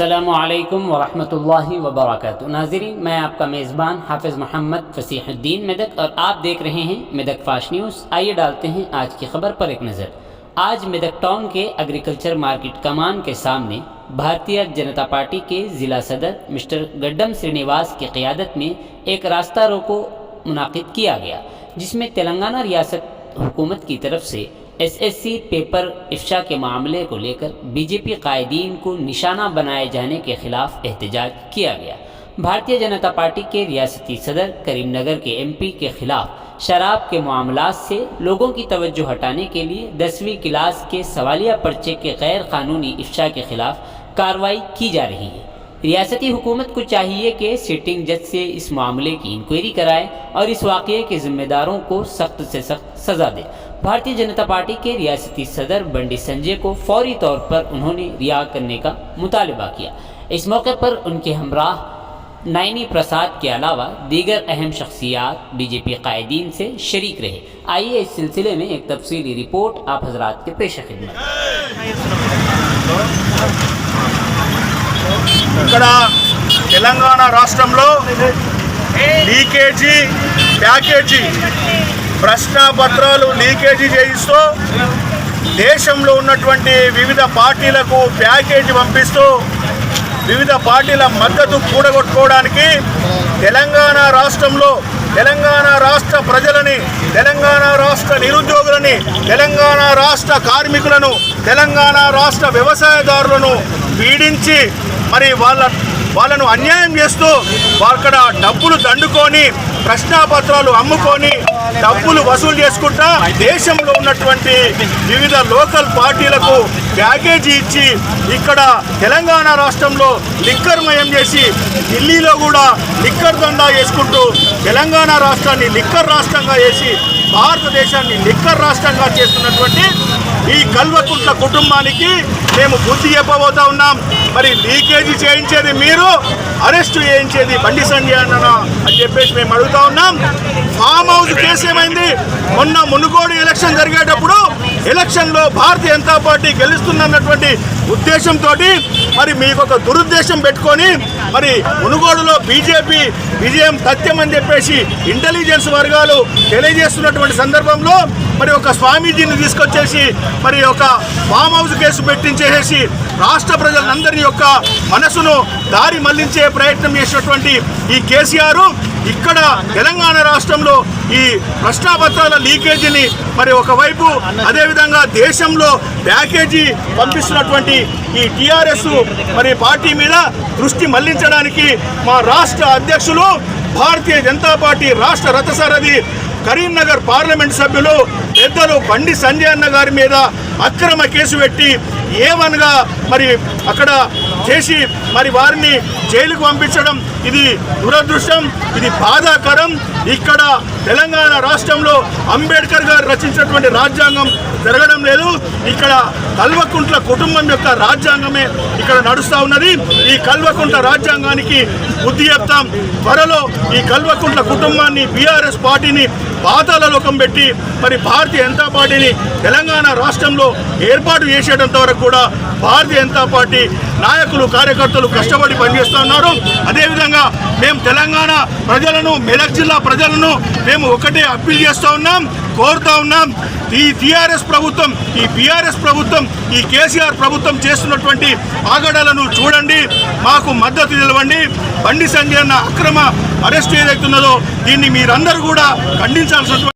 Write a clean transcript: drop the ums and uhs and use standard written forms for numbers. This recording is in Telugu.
अस्सलामु अलैकुम वरहमतुल्लाहि वबरकातुहू। नाज़रीन, मैं आपका मेज़बान हाफिज़ मोहम्मद फसीहुद्दीन मेदक और आप देख रहे हैं मेदक फास्ट न्यूज़। आइए डालते हैं आज की खबर पर एक नज़र। आज मेदक टाउन के एग्रीकल्चर मार्केट कमान के सामने भारतीय जनता पार्टी के ज़िला सदर मिस्टर गड्डम श्रीनिवास की क़ियादत में एक रास्ता रोको मुनाक़िद किया गया, जिसमें तेलंगाना रियासत हुकूमत की तरफ से एसएससी पेपर इफ्शा के मामले को लेकर बीजेपी कायदीन को निशाना बनाए जाने के खिलाफ एहतजाज किया गया। भारतीय जनता पार्टी के रियासती सदर करीमनगर के एमपी के खिलाफ शराब के मामलात से लोगों की तवज्जो हटाने के लिए 10वीं क्लास के सवालिया पर्चे के गैर कानूनी इफ्शा के खिलाफ कार्रवाई की जा रही है। रियासती हुकूमत को चाहिए कि सिटिंग जज से इस मामले की इंक्वायरी कराए और इस वाक़ये के ज़िम्मेदारों को सख्त से सख्त सज़ा दे। भारतीय जनता पार्टी के रियासती सदर बंडी संजय को फौरी तौर पर उन्होंने रिहा करने का मुतालबा किया। इस मौके पर उनके हमराह नाइनी प्रसाद के अलावा दीगर अहम शख्सियात बीजेपी कायदीन से शरीक रहे। आइए इस सिलसिले में एक तफसीली रिपोर्ट आप हजरात के पेश खिदमत। ఇక్కడ తెలంగాణ రాష్ట్రంలో లీకేజీ ప్యాకేజీ ప్రశ్నాపత్రాలు లీకేజీ చేయిస్తూ దేశంలో ఉన్నటువంటి వివిధ పార్టీలకు ప్యాకేజీ పంపిస్తూ వివిధ పార్టీల మద్దతు కూడగొట్టుకోవడానికి తెలంగాణ రాష్ట్రంలో తెలంగాణ రాష్ట్ర ప్రజలని, తెలంగాణ రాష్ట్ర నిరుద్యోగులని, తెలంగాణ రాష్ట్ర కార్మికులను, తెలంగాణ రాష్ట్ర వ్యవసాయదారులను పీడించి మరి వాళ్ళను అన్యాయం చేస్తూ అక్కడ డబ్బులు దండుకొని ప్రశ్నాపత్రాలు అమ్ముకొని డబ్బులు వసూలు చేసుకుంటా దేశంలో ఉన్నటువంటి వివిధ లోకల్ పార్టీలకు ప్యాకేజీ ఇచ్చి ఇక్కడ తెలంగాణ రాష్ట్రంలో లిక్కర్మయం చేసి ఢిల్లీలో కూడా లిక్కర్ దందా చేసుకుంటూ తెలంగాణ రాష్ట్రాన్ని లిక్కర్ రాష్ట్రంగా చేసి భారతదేశాన్ని లిక్కర్ రాష్ట్రంగా చేస్తున్నటువంటి ఈ కల్వకుంట్ల కుటుంబానికి మేము బుద్ధి చెప్పబోతా ఉన్నాం. మరి లీకేజీ చేయించేది మీరు, అరెస్టు చేయించేది బండి సంజయ్ అన్న అని చెప్పేసి మేము అడుగుతా ఉన్నాం. ఫామ్ హౌస్ కేసు ఏమైంది? మొన్న మునుగోడు ఎలక్షన్ జరిగేటప్పుడు ఎలక్షన్లో భారతీయ జనతా పార్టీ గెలుస్తుందన్నటువంటి ఉద్దేశంతో మరి మీకు ఒక దురుద్దేశం పెట్టుకొని మరి మునుగోడులో బీజేపీ విజయం తథ్యం అని చెప్పేసి ఇంటెలిజెన్స్ వర్గాలు తెలియజేస్తున్నటువంటి సందర్భంలో మరి ఒక స్వామీజీని తీసుకొచ్చేసి మరి ఒక ఫామ్ హౌస్ కేసు పెట్టించేసి రాష్ట్ర ప్రజలందరి యొక్క మనసును దారి మళ్లించే ప్రయత్నం చేసినటువంటి ఈ కేసీఆర్ ఇక్కడ తెలంగాణ రాష్ట్రంలో ఈ ప్రశ్నాపత్రాల లీకేజీని మరి ఒకవైపు, అదేవిధంగా దేశంలో ప్యాకేజీ పంపిస్తున్నటువంటి ఈ టీఆర్ఎస్ మరి పార్టీ మీద దృష్టి మళ్లించడానికి మా రాష్ట్ర అధ్యక్షులు భారతీయ జనతా పార్టీ రాష్ట్ర రథసారథి కరీంనగర్ పార్లమెంట్ సభ్యులు పెద్దలు బండి సంజయ్ అన్న గారి మీద అక్రమ కేసు పెట్టి ఏవన్గా మరి అక్కడ చేసి మరి వారిని జైలుకు పంపించడం ఇది దురదృష్టం, ఇది బాధాకరం. ఇక్కడ తెలంగాణ రాష్ట్రంలో అంబేద్కర్ గారు రచించినటువంటి రాజ్యాంగం జరగడం లేదు. ఇక్కడ కల్వకుంట్ల కుటుంబం యొక్క రాజ్యాంగమే ఇక్కడ నడుస్తూ ఉన్నది. ఈ కల్వకుంట్ల రాజ్యాంగానికి బుద్ధి చెప్తాం. త్వరలో ఈ కల్వకుంట్ల కుటుంబాన్ని, బీఆర్ఎస్ పార్టీని పాతాళ లోకం పెట్టి మరి భారతీయ జనతా పార్టీని తెలంగాణ రాష్ట్రంలో ఏర్పాటు చేసేటంత వరకు కూడా భారతీయ జనతా పార్టీ నాయకులు, కార్యకర్తలు కష్టపడి పనిచేస్తూ ఉన్నారు. అదేవిధంగా మేము తెలంగాణ ప్రజలను, మెదక్ జిల్లా ప్రజలను మేము ఒకటే అప్పీల్ చేస్తూ ఉన్నాం, కోరుతా ఉన్నాం. ఈ టీఆర్ఎస్ ప్రభుత్వం, ఈ బీఆర్ఎస్ ప్రభుత్వం, ఈ కేసీఆర్ ప్రభుత్వం చేస్తున్నటువంటి ఆగడాలను చూడండి, మాకు మద్దతు నిలవండి. బండి సంజయ్ అన్న అక్రమ అరెస్ట్ ఏదైతున్నదో దీన్ని మీరందరూ కూడా ఖండించాల్సినటువంటి